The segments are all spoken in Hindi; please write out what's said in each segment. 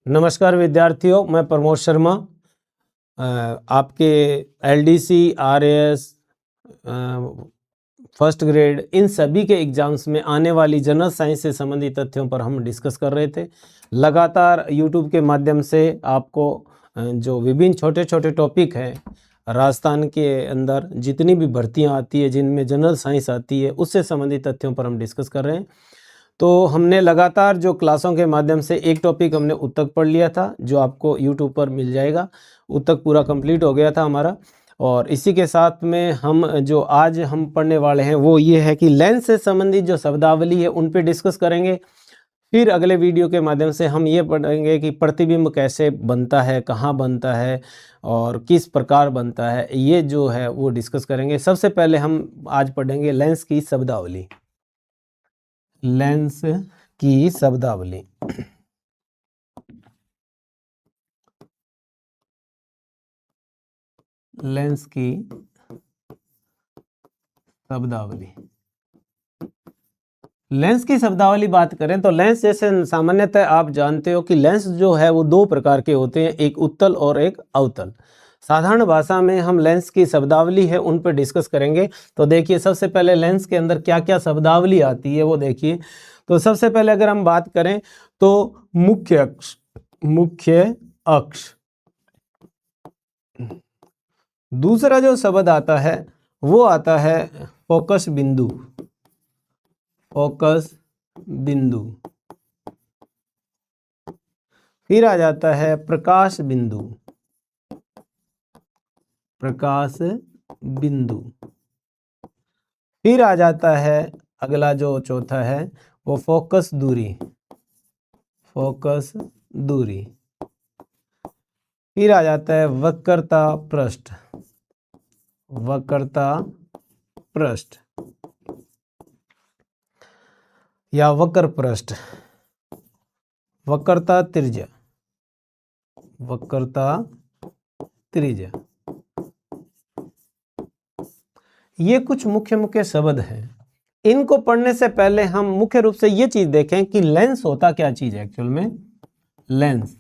नमस्कार विद्यार्थियों, मैं प्रमोद शर्मा आपके एलडीसी, आरएएस, फर्स्ट ग्रेड इन सभी के एग्ज़ाम्स में आने वाली जनरल साइंस से संबंधित तथ्यों पर हम डिस्कस कर रहे थे। लगातार यूट्यूब के माध्यम से आपको जो विभिन्न छोटे छोटे टॉपिक हैं, राजस्थान के अंदर जितनी भी भर्तियां आती है जिनमें जनरल साइंस आती है उससे संबंधित तथ्यों पर हम डिस्कस कर रहे हैं। तो हमने लगातार जो क्लासों के माध्यम से एक टॉपिक हमने उत्तक पढ़ लिया था, जो आपको यूट्यूब पर मिल जाएगा। उत्तक पूरा कंप्लीट हो गया था हमारा। और इसी के साथ में हम जो आज हम पढ़ने वाले हैं वो ये है कि लेंस से संबंधित जो शब्दावली है उन पे डिस्कस करेंगे। फिर अगले वीडियो के माध्यम से हम ये पढ़ेंगे कि प्रतिबिंब कैसे बनता है, कहाँ बनता है और किस प्रकार बनता है, ये जो है वो डिस्कस करेंगे। सबसे पहले हम आज पढ़ेंगे लेंस की शब्दावली। लेंस की शब्दावली। लेंस की शब्दावली। लेंस की शब्दावली बात करें तो लेंस जैसे सामान्यतः आप जानते हो कि लेंस जो है वो दो प्रकार के होते हैं, एक उत्तल और एक अवतल। साधारण भाषा में हम लेंस की शब्दावली है उन पर डिस्कस करेंगे। तो देखिए, सबसे पहले लेंस के अंदर क्या क्या शब्दावली आती है वो देखिए। तो सबसे पहले अगर हम बात करें तो मुख्य अक्ष, मुख्य अक्ष। दूसरा जो शब्द आता है वो आता है फोकस बिंदु, फोकस बिंदु। फिर आ जाता है प्रकाश बिंदु, प्रकाश बिंदु। फिर आ जाता है अगला जो चौथा है वो फोकस दूरी, फोकस दूरी। फिर आ जाता है वक्रता पृष्ठ, वक्रता पृष्ठ या वक्र पृष्ठ, वक्रता त्रिज्या, वक्रता त्रिज्या। ये कुछ मुख्य मुख्य शब्द हैं। इनको पढ़ने से पहले हम मुख्य रूप से ये चीज देखें कि लेंस होता क्या चीज है एक्चुअल में। लेंस,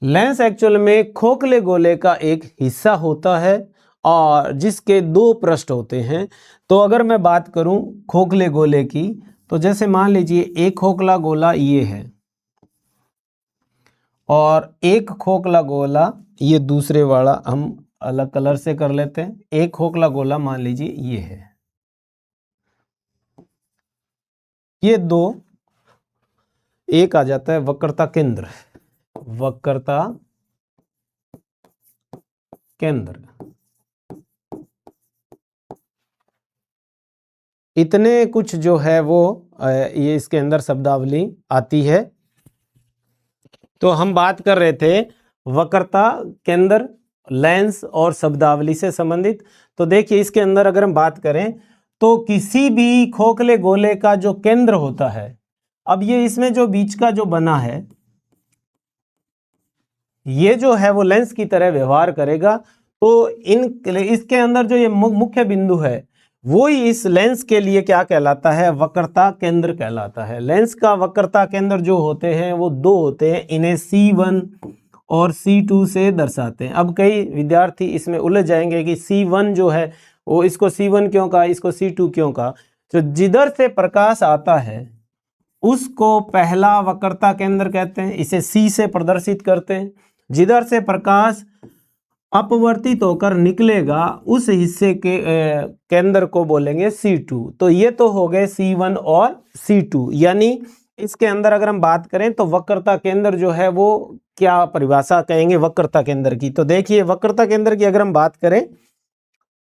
लेंस एक्चुअल में खोखले गोले का एक हिस्सा होता है और जिसके दो पृष्ठ होते हैं। तो अगर मैं बात करूं खोखले गोले की, तो जैसे मान लीजिए एक खोखला गोला ये है और एक खोखला गोला ये दूसरे वाला, हम अलग कलर से कर लेते हैं। एक खोखला गोला मान लीजिए ये है, ये दो। एक आ जाता है वक्रता केंद्र, वक्रता केंद्र। इतने कुछ जो है वो ये इसके अंदर शब्दावली आती है। तो हम बात कर रहे थे वक्रता केंद्र, लेंस और शब्दावली से संबंधित। तो देखिए, इसके अंदर अगर हम बात करें तो किसी भी खोखले गोले का जो केंद्र होता है, अब ये इसमें जो बीच का जो बना है ये जो है वो लेंस की तरह व्यवहार करेगा। तो इसके अंदर जो ये मुख्य बिंदु है वो ही इस लेंस के लिए क्या कहलाता है, वक्रता केंद्र कहलाता है। लेंस का वक्रता केंद्र जो होते हैं वो दो होते हैं, इन्हें C1 और C2 से दर्शाते हैं। अब कई विद्यार्थी इसमें उलझ जाएंगे कि C1 जो है वो इसको C1 क्यों कहा, इसको C2 क्यों कहा। तो जिधर से प्रकाश आता है उसको पहला वक्रता केंद्र कहते हैं, इसे C से प्रदर्शित करते हैं। जिधर से प्रकाश अपवर्तित होकर निकलेगा उस हिस्से के केंद्र को बोलेंगे C2। तो ये तो हो गए C1 और C2। यानी इसके अंदर अगर हम बात करें तो वक्रता केंद्र जो है वो क्या परिभाषा कहेंगे वक्रता केंद्र की। तो देखिए, वक्रता केंद्र की अगर हम बात करें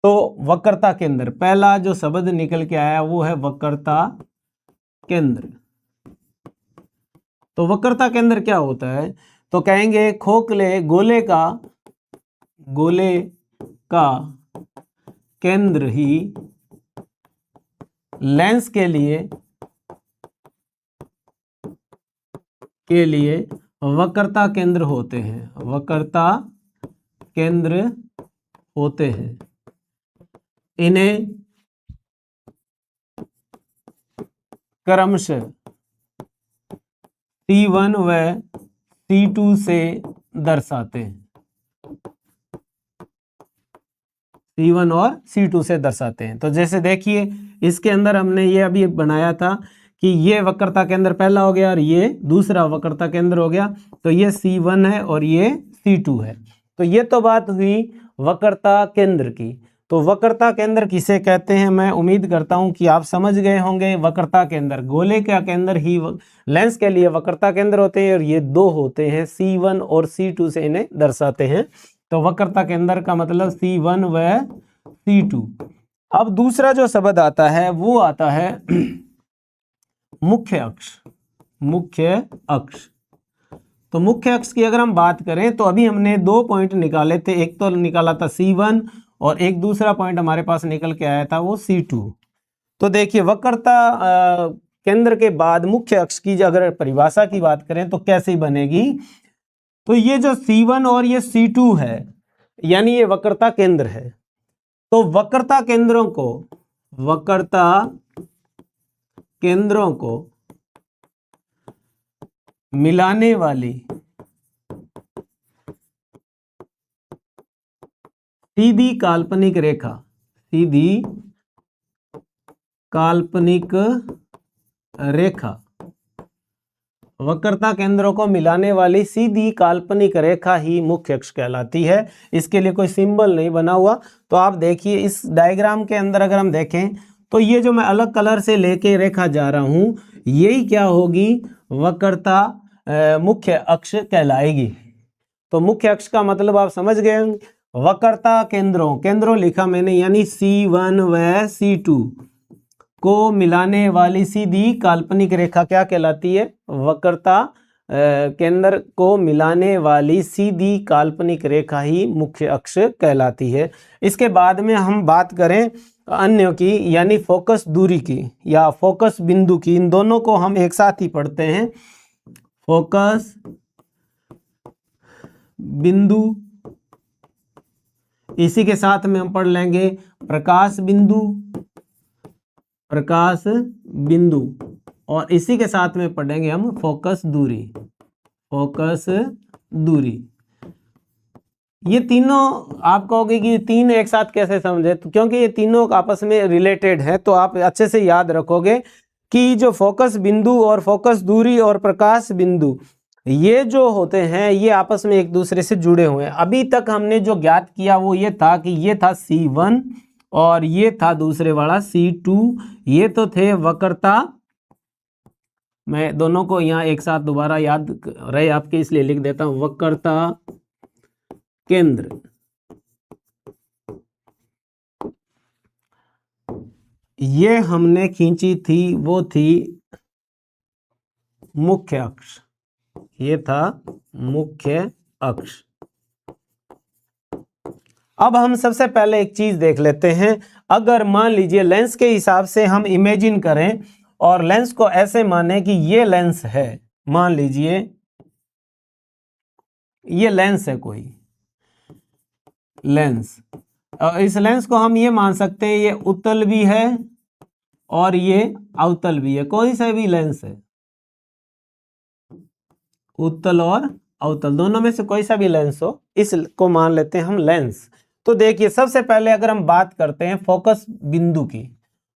तो वक्रता केंद्र, पहला जो शब्द निकल के आया वो है वक्रता केंद्र। तो वक्रता केंद्र क्या होता है, तो कहेंगे खोखले गोले का केंद्र ही लेंस के लिए वक्रता केंद्र होते हैं, वक्रता केंद्र होते हैं। इन्हें क्रमशः C1 व C2 से दर्शाते हैं, C1 और C2 से दर्शाते हैं। तो जैसे देखिए इसके अंदर हमने ये अभी बनाया था कि ये वक्रता केंद्र पहला हो गया और ये दूसरा वक्रता केंद्र हो गया, तो ये C1 है और ये C2 है। तो ये तो बात हुई वक्रता केंद्र की। तो वक्रता केंद्र किसे कहते हैं, मैं उम्मीद करता हूं कि आप समझ गए होंगे। वक्रता केंद्र, गोले का केंद्र ही लेंस के लिए वक्रता केंद्र होते हैं और ये दो होते हैं, C1 और C2 से इन्हें दर्शाते हैं। तो वक्रता केंद्र का मतलब C1 व C2। अब दूसरा जो शब्द आता है वो आता है मुख्य अक्ष। मुख्य अक्ष, तो मुख्य अक्ष की अगर हम बात करें तो अभी हमने 2 पॉइंट निकाले थे, एक तो निकाला था C1 और एक दूसरा पॉइंट हमारे पास निकल के आया था वो C2। तो देखिए वक्रता केंद्र के बाद मुख्य अक्ष की अगर परिभाषा की बात करें तो कैसे बनेगी, तो ये जो C1 और ये C2 है यानी ये वक्रता केंद्र है। तो वक्रता केंद्रों को मिलाने वाली सीधी काल्पनिक रेखा, सीधी काल्पनिक रेखा, वक्रता केंद्रों को मिलाने वाली सीधी काल्पनिक रेखा ही मुख्य अक्ष कहलाती है। इसके लिए कोई सिंबल नहीं बना हुआ। तो आप देखिए इस डायग्राम के अंदर अगर हम देखें तो ये जो मैं अलग कलर से लेके रेखा जा रहा हूं यही क्या होगी, वक्रता मुख्य अक्ष कहलाएगी। तो मुख्य अक्ष का मतलब आप समझ गए होंगे। वक्रता केंद्रों लिखा मैंने, यानी C1 व C2 को मिलाने वाली सीधी काल्पनिक रेखा क्या कहलाती है, वक्रता केंद्र को मिलाने वाली सीधी काल्पनिक रेखा ही मुख्य अक्ष कहलाती है। इसके बाद में हम बात करें अन्य की, यानी फोकस दूरी की या फोकस बिंदु की। इन दोनों को हम एक साथ ही पढ़ते हैं। फोकस बिंदु, इसी के साथ में हम पढ़ लेंगे प्रकाश बिंदु, और इसी के साथ में पढ़ेंगे हम फोकस दूरी। ये तीनों आप कहोगे कि तीन एक साथ कैसे समझे, तो क्योंकि ये तीनों आपस में रिलेटेड है। तो आप अच्छे से याद रखोगे कि जो फोकस बिंदु और फोकस दूरी और प्रकाश बिंदु ये जो होते हैं ये आपस में एक दूसरे से जुड़े हुए हैं। अभी तक हमने जो ज्ञात किया वो ये था कि ये था C1 और ये था दूसरे वाला C2। ये तो थे वक्रता, मैं दोनों को यहाँ एक साथ दोबारा याद रहे आपके इसलिए लिख देता हूं, वक्रता केंद्र। ये हमने खींची थी वो थी मुख्य अक्ष, ये था मुख्य अक्ष। अब हम सबसे पहले एक चीज देख लेते हैं। अगर मान लीजिए लेंस के हिसाब से हम इमेजिन करें और लेंस को ऐसे माने कि ये लेंस है, मान लीजिए ये लेंस है, कोई लेंस, और इस लेंस को हम ये मान सकते हैं ये उत्तल भी है और ये अवतल भी है। कोई सा भी लेंस है, उत्तल और अवतल दोनों में से कोई सा भी लेंस हो, इसको मान लेते हैं हम लेंस। तो देखिए सबसे पहले अगर हम बात करते हैं फोकस बिंदु की,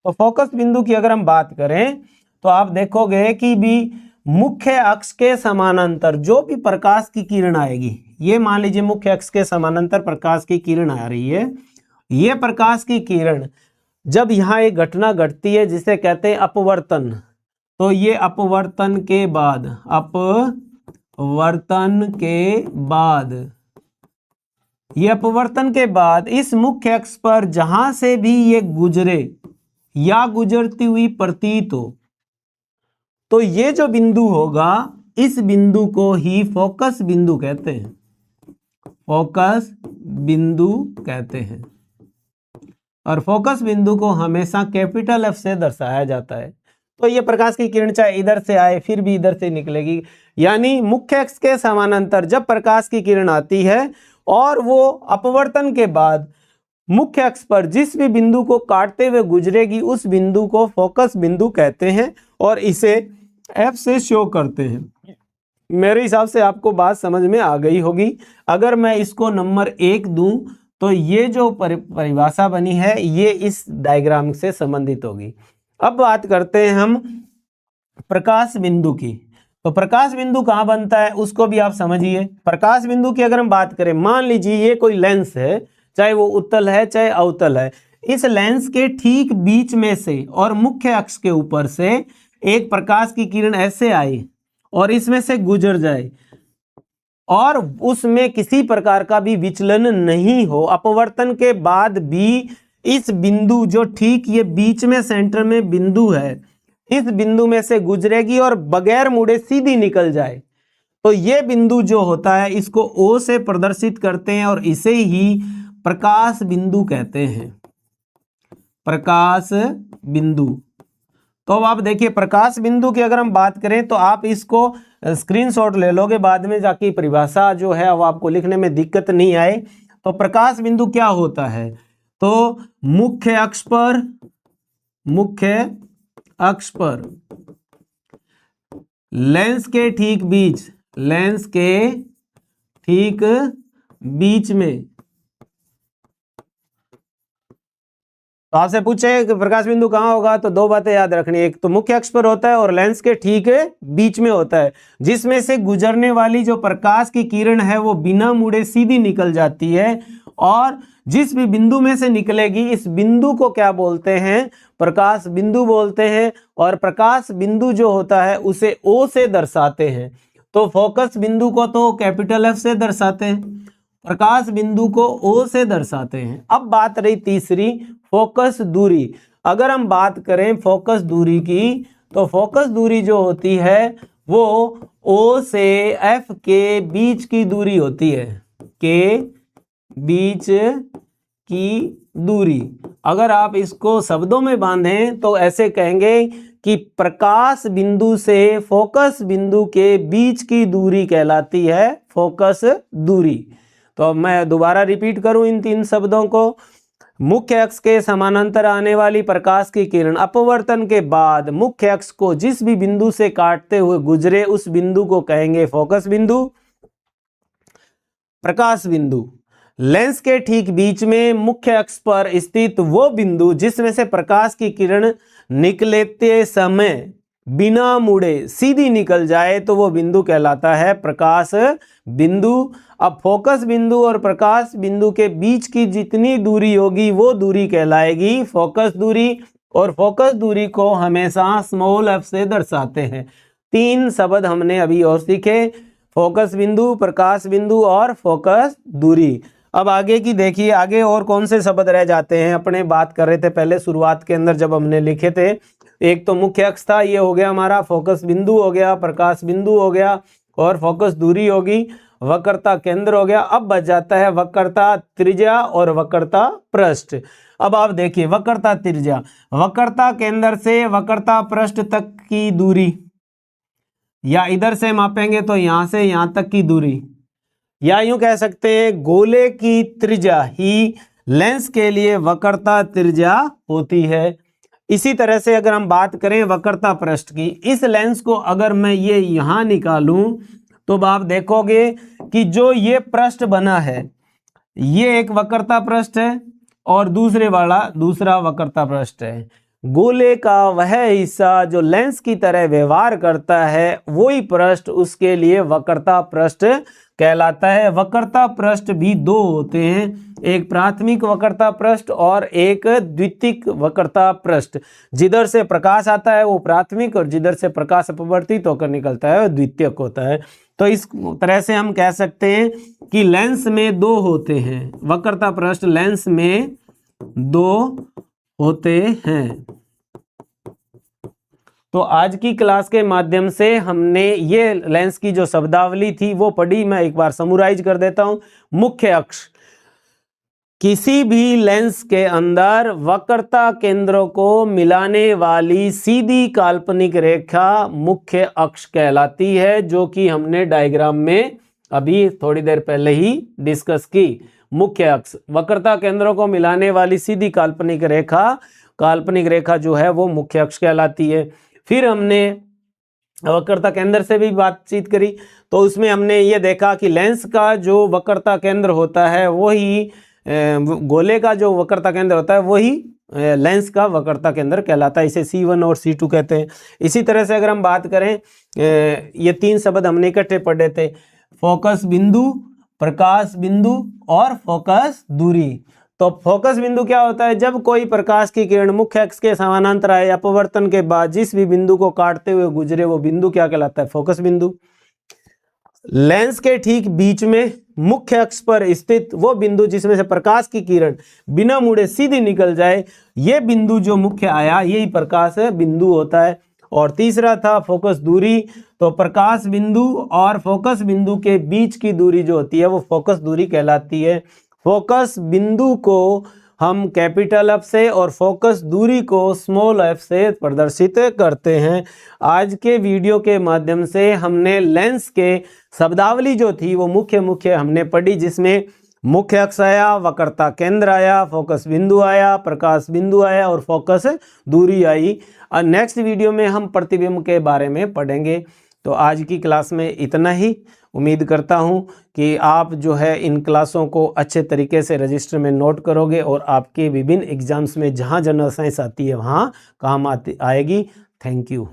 तो फोकस बिंदु की अगर हम बात करें तो आप देखोगे कि भी मुख्य अक्ष के समानांतर जो भी प्रकाश की किरण आएगी, ये मान लीजिए मुख्य अक्ष के समानांतर प्रकाश की किरण आ रही है। ये प्रकाश की किरण जब यहाँ एक घटना घटती है जिसे कहते हैं अपवर्तन, तो ये अपवर्तन के बाद इस मुख्य अक्ष पर जहां से भी ये गुजरे या गुजरती हुई प्रतीत हो, तो ये जो बिंदु होगा इस बिंदु को ही फोकस बिंदु कहते हैं, फोकस बिंदु कहते हैं। और फोकस बिंदु को हमेशा कैपिटल F से दर्शाया जाता है। तो ये प्रकाश की किरण चाहे इधर से आए फिर भी इधर से निकलेगी, यानी मुख्य अक्ष के समानांतर जब प्रकाश की किरण आती है और वो अपवर्तन के बाद मुख्य अक्ष पर जिस भी बिंदु को काटते हुए गुजरेगी उस बिंदु को फोकस बिंदु कहते हैं और इसे F से शो करते हैं। मेरे हिसाब से आपको बात समझ में आ गई होगी। अगर मैं इसको नंबर 1 दूं तो ये जो परिभाषा बनी है ये इस डायग्राम से संबंधित होगी। अब बात करते हैं हम प्रकाश बिंदु की। तो प्रकाश बिंदु कहाँ बनता है उसको भी आप समझिए। प्रकाश बिंदु की अगर हम बात करें, मान लीजिए ये कोई लेंस है, चाहे वो उत्तल है चाहे अवतल है, इस लेंस के ठीक बीच में से और मुख्य अक्ष के ऊपर से एक प्रकाश की किरण ऐसे आई और इसमें से गुजर जाए और उसमें किसी प्रकार का भी विचलन नहीं हो, अपवर्तन के बाद भी इस बिंदु जो ठीक ये बीच में सेंटर में बिंदु है, इस बिंदु में से गुजरेगी और बगैर मुड़े सीधी निकल जाए, तो ये बिंदु जो होता है इसको O से प्रदर्शित करते हैं और इसे ही प्रकाश बिंदु कहते हैं। प्रकाश बिंदु। तो अब आप देखिए प्रकाश बिंदु की अगर हम बात करें तो आप इसको स्क्रीनशॉट ले लोगे, बाद में जाके परिभाषा जो है वो आपको लिखने में दिक्कत नहीं आए। तो प्रकाश बिंदु क्या होता है, तो मुख्य अक्ष पर लेंस के ठीक बीच में, तो आपसे पूछे कि प्रकाश बिंदु कहाँ होगा, तो दो बातें याद रखनी, एक तो मुख्य अक्ष पर होता है और लेंस के ठीक बीच में होता है, जिसमें से गुजरने वाली जो प्रकाश की किरण है वो बिना मुड़े सीधी निकल जाती है और जिस भी बिंदु में से निकलेगी इस बिंदु को क्या बोलते हैं, प्रकाश बिंदु बोलते हैं। और प्रकाश बिंदु जो होता है उसे O से दर्शाते हैं। तो फोकस बिंदु को तो कैपिटल F से दर्शाते हैं, प्रकाश बिंदु को O से दर्शाते हैं। अब बात रही तीसरी, फोकस दूरी। अगर हम बात करें फोकस दूरी की, तो फोकस दूरी जो होती है वो O से F के बीच की दूरी होती है, के बीच की दूरी। अगर आप इसको शब्दों में बांधें तो ऐसे कहेंगे कि प्रकाश बिंदु से फोकस बिंदु के बीच की दूरी कहलाती है फोकस दूरी। तो मैं दोबारा रिपीट करूं इन 3 शब्दों को, मुख्य अक्ष के समानांतर आने वाली प्रकाश की किरण अपवर्तन के बाद मुख्य अक्ष को जिस भी बिंदु से काटते हुए गुजरे उस बिंदु को कहेंगे फोकस बिंदु। प्रकाश बिंदु, लेंस के ठीक बीच में मुख्य अक्ष पर स्थित वो बिंदु जिसमें से प्रकाश की किरण निकलते समय बिना मुड़े सीधी निकल जाए तो वो बिंदु कहलाता है प्रकाश बिंदु। अब फोकस बिंदु और प्रकाश बिंदु के बीच की जितनी दूरी होगी वो दूरी कहलाएगी फोकस दूरी, और फोकस दूरी को हमेशा स्मॉल f से दर्शाते हैं। 3 शब्द हमने अभी और सीखे, फोकस बिंदु, प्रकाश बिंदु और फोकस दूरी। अब आगे की देखिए, आगे और कौन से शब्द रह जाते हैं, अपने बात कर रहे थे पहले शुरुआत के अंदर जब हमने लिखे थे। एक तो मुख्य अक्ष था, ये हो गया हमारा, फोकस बिंदु हो गया, प्रकाश बिंदु हो गया और फोकस दूरी होगी, वक्रता केंद्र हो गया। अब बच जाता है वक्रता त्रिज्या और वक्रता पृष्ठ। अब आप देखिए वक्रता त्रिज्या, वक्रता केंद्र से वक्रता पृष्ठ तक की दूरी, या इधर से मापेंगे तो यहां से यहां तक की दूरी, या यूं कह सकते हैं गोले की त्रिज्या ही लेंस के लिए वक्रता त्रिज्या होती है। इसी तरह से अगर हम बात करें वक्रता पृष्ठ की, इस लेंस को अगर मैं ये यहां निकालूं तो आप देखोगे कि जो ये पृष्ठ बना है ये एक वक्रता पृष्ठ है और दूसरे वाला दूसरा वक्रता पृष्ठ है। गोले का वह हिस्सा जो लेंस की तरह व्यवहार करता है वही पृष्ठ उसके लिए वक्रता पृष्ठ कहलाता है। वक्रता पृष्ठ भी 2 होते हैं, एक प्राथमिक वक्रता पृष्ठ और एक द्वितीयक वक्रता पृष्ठ। जिधर से प्रकाश आता है वो प्राथमिक और जिधर से प्रकाश अपवर्तित होकर निकलता है वो द्वितीयक होता है। तो इस तरह से हम कह सकते हैं कि लेंस में 2 होते हैं, वक्रता पृष्ठ लेंस में 2 होते हैं। तो आज की क्लास के माध्यम से हमने ये लेंस की जो शब्दावली थी वो पढ़ी, मैं एक बार समराइज कर देता हूं। मुख्य अक्ष, किसी भी लेंस के अंदर वक्रता केंद्रों को मिलाने वाली सीधी काल्पनिक रेखा मुख्य अक्ष कहलाती है, जो कि हमने डायग्राम में अभी थोड़ी देर पहले ही डिस्कस की। मुख्य अक्ष, वक्रता केंद्रों को मिलाने वाली सीधी काल्पनिक रेखा जो है वो मुख्य अक्ष कहलाती है। फिर हमने वक्रता केंद्र से भी बातचीत करी, तो उसमें हमने ये देखा कि लेंस का जो वक्रता केंद्र होता है वही गोले का जो वक्रता केंद्र होता है वही लेंस का वक्रता केंद्र कहलाता है। इसे C1 और C2 कहते हैं। इसी तरह से अगर हम बात करें, ये 3 शब्द हमने इकट्ठे पढ़े थे, फोकस बिंदु, प्रकाश बिंदु और फोकस दूरी। तो फोकस बिंदु क्या होता है? जब कोई प्रकाश की किरण मुख्य अक्ष के समानांतर आए, अपवर्तन के बाद जिस भी बिंदु को काटते हुए गुजरे, वो बिंदु क्या कहलाता है? फोकस बिंदु। लेंस के ठीक बीच में मुख्य अक्ष पर स्थित वो बिंदु जिसमें से प्रकाश की किरण बिना मुड़े सीधी निकल जाए, ये बिंदु जो मुख्य आया, यही प्रकाश बिंदु होता है। और तीसरा था फोकस दूरी। तो प्रकाश बिंदु और फोकस बिंदु के बीच की दूरी जो होती है वो फोकस दूरी कहलाती है। फोकस बिंदु को हम कैपिटल एफ से और फोकस दूरी को स्मॉल एफ से प्रदर्शित करते हैं। आज के वीडियो के माध्यम से हमने लेंस के शब्दावली जो थी वो मुख्य हमने पढ़ी, जिसमें मुख्य अक्ष आया, वक्रता केंद्र आया, फोकस बिंदु आया, प्रकाश बिंदु आया और फोकस दूरी आई। और नेक्स्ट वीडियो में हम प्रतिबिंब के बारे में पढ़ेंगे। तो आज की क्लास में इतना ही। उम्मीद करता हूं कि आप जो है इन क्लासों को अच्छे तरीके से रजिस्टर में नोट करोगे और आपके विभिन्न एग्जाम्स में जहां जनरल साइंस आती है वहां काम आएगी। Thank you.